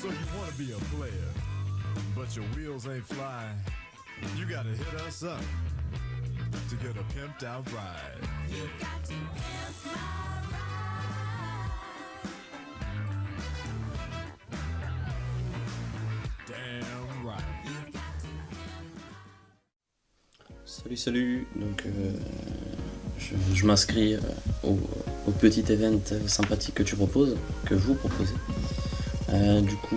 So you want to be a player, but your wheels ain't flying. You gotta hit us up to get a pimped out ride. You've got to pimp my ride. Damn right. Salut, donc je m'inscris au petit event sympathique que tu proposes, que vous proposez. Du coup,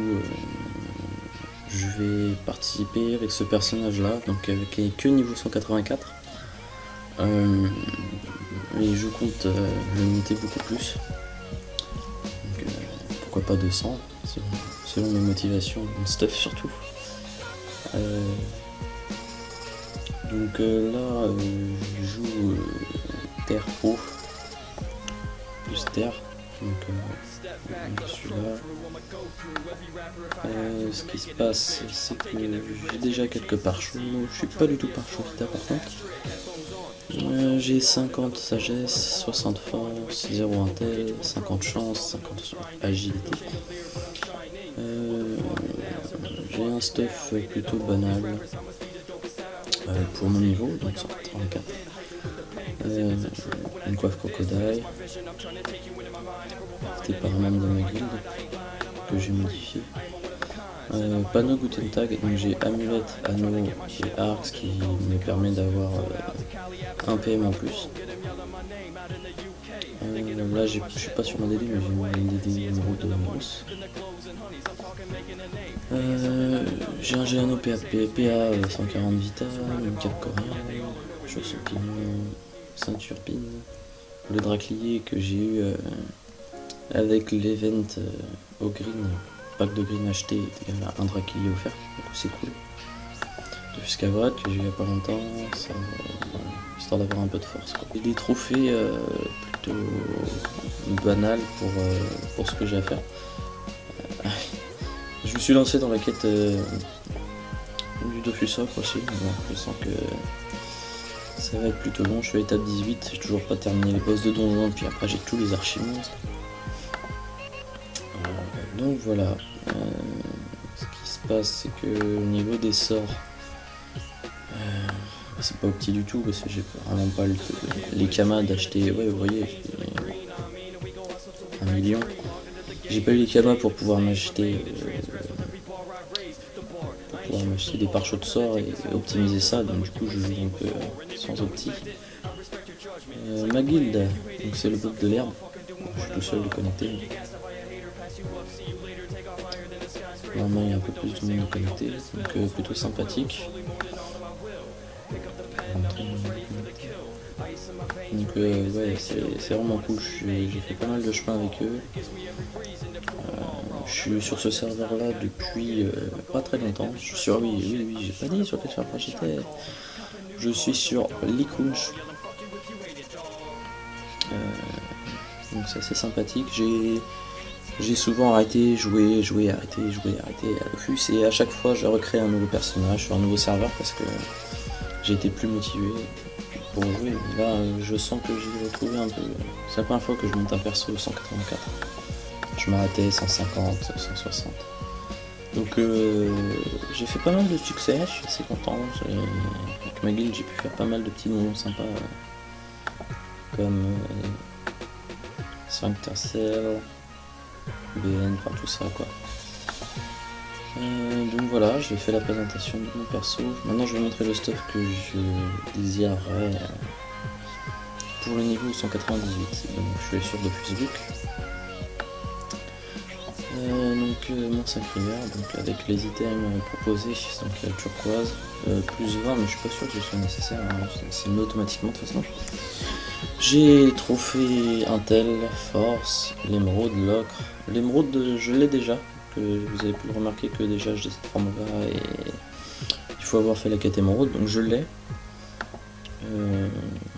je vais participer avec ce personnage là, donc avec que niveau 184. Et je compte le monter beaucoup plus. Donc, pourquoi pas 200, selon mes motivations, mon stuff surtout. Donc là, je joue terre haut, plus terre, donc je suis là. Ce qui se passe, c'est que j'ai déjà quelques pare-choux, je suis pas du tout pare-choux par contre. J'ai 50 sagesse, 60 force, 0 intel, 50 chance, 50 agilité. J'ai un stuff plutôt banal. Pour mon niveau, donc 184. Une coiffe crocodile, c'était par un membre de ma guilde que j'ai modifié. Panneau Guten Tag, donc j'ai amulette, anneau et arc, ce qui me permet d'avoir un PM en plus. Là je suis pas sur mon DD, mais j'ai une DD numéro de Mousse. J'ai un GNO PA 140 Vita, une cape coréenne, chaussures pignon, ceinture pin, le draclier que j'ai eu avec l'event au green, pack de green acheté, il y a un draclier offert, donc c'est cool. De Fuscavrat que j'ai eu il y a pas longtemps, ça, histoire d'avoir un peu de force, quoi. Et des trophées plutôt banals pour ce que j'ai à faire. Je me suis lancé dans la quête du Dofussoc aussi, bon, je sens que ça va être plutôt long, je suis à l'étape 18, j'ai toujours pas terminé les boss de donjon, puis après j'ai tous les archimonstres. Donc voilà, ce qui se passe c'est que au niveau des sorts, c'est pas opti du tout parce que j'ai vraiment pas les kamas d'acheter, ouais vous voyez, j'ai 1 million. J'ai pas eu les kamas pour pouvoir m'acheter des pare-choux de sort et optimiser ça, donc du coup je joue un peu sans opti. Ma guilde, donc c'est le groupe de l'herbe, je suis tout seul de connecté. Normalement il y a un peu plus de monde connecté, donc plutôt sympathique. Donc ouais, c'est vraiment cool, j'ai fait pas mal de chemin avec eux. Je suis sur ce serveur là depuis pas très longtemps. Je suis sur, oui, j'ai pas dit sur quel serveur j'étais. Je suis sur Likunch. Donc c'est assez sympathique. J'ai souvent arrêté, joué, arrêté à Dofus, et à chaque fois je recrée un nouveau personnage sur un nouveau serveur parce que j'ai été plus motivé pour jouer. Là je sens que j'ai retrouvé un peu. C'est la première fois que je monte un perso 184. Je m'arrêtais 150, 160. Donc j'ai fait pas mal de succès, je suis assez content. Avec ma guilde j'ai pu faire pas mal de petits moments sympas comme Sphincter BN, enfin tout ça quoi. Donc voilà, j'ai fait la présentation de mon perso. Maintenant je vais montrer le stuff que je désirerais pour le niveau 198. Donc je suis sur Dofusbook. Donc mon sacré-heure, donc avec les items proposés, donc la turquoise, plus 20, mais je suis pas sûr que ce soit nécessaire, hein, c'est mis automatiquement de toute façon. J'ai trophée Intel, Force, l'émeraude, l'ocre. L'émeraude je l'ai déjà, que vous avez pu le remarquer que déjà j'ai cette forme là et il faut avoir fait la quête émeraude, donc je l'ai.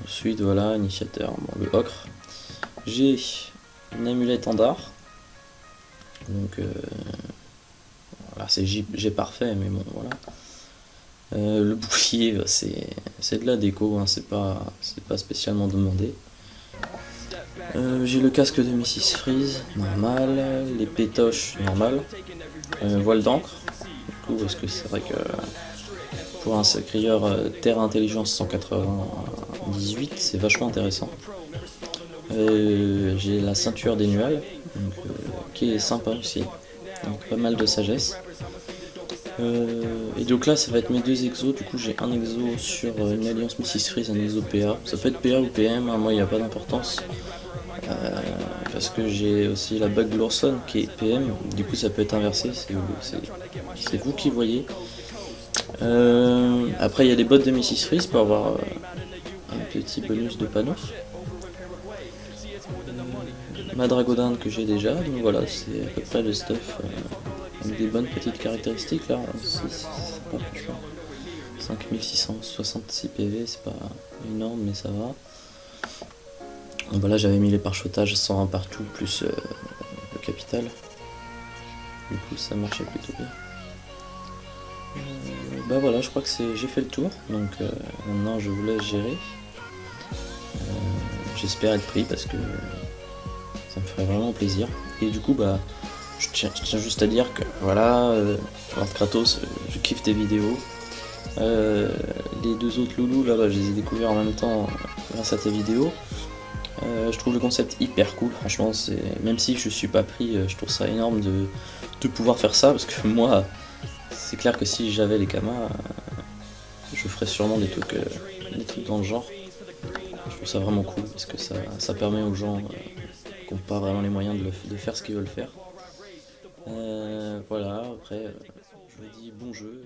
Ensuite voilà, initiateur, bon, le ocre. J'ai une amulette en dard. Donc voilà, c'est G parfait, mais bon voilà. Le bouclier, bah, c'est de la déco, hein, c'est pas spécialement demandé. J'ai le casque de Mrs Freeze, normal, les pétoches, normal. voile d'encre, du coup, parce que c'est vrai que pour un crieur Terre Intelligence 198, c'est vachement intéressant. J'ai la ceinture des nuages, donc, qui est sympa aussi, donc pas mal de sagesse. Et donc là ça va être mes deux exos, du coup j'ai un exo sur une alliance Mrs Freeze, un exo PA, ça peut être PA ou PM, hein, moi il n'y a pas d'importance, parce que j'ai aussi la bague de l'Orson qui est PM, du coup ça peut être inversé, c'est vous qui voyez. Après il y a les bottes de Mrs Freeze pour avoir un petit bonus de panneau. Ma Dragodinde que j'ai déjà, donc voilà, c'est à peu près le stuff avec des bonnes petites caractéristiques là, c'est sympa franchement. 5666 PV, c'est pas énorme mais ça va. Donc voilà, j'avais mis les pare-chotages 101 partout plus le capital. Du coup ça marchait plutôt bien. Bah voilà, je crois que j'ai fait le tour, donc maintenant je vous laisse gérer. J'espère être pris parce que ça me ferait vraiment plaisir. Et du coup, bah, je tiens juste à dire que voilà, Lord Kratos, je kiffe tes vidéos. Les deux autres loulous là, je les ai découverts en même temps grâce à tes vidéos. Je trouve le concept hyper cool, franchement, même si je suis pas pris, je trouve ça énorme de pouvoir faire ça, parce que moi, c'est clair que si j'avais les kamas, je ferais sûrement des trucs dans le genre. Je trouve ça vraiment cool, parce que ça permet aux gens qui n'ont pas vraiment les moyens de faire ce qu'ils veulent faire. Voilà, après, je vous dis bon jeu.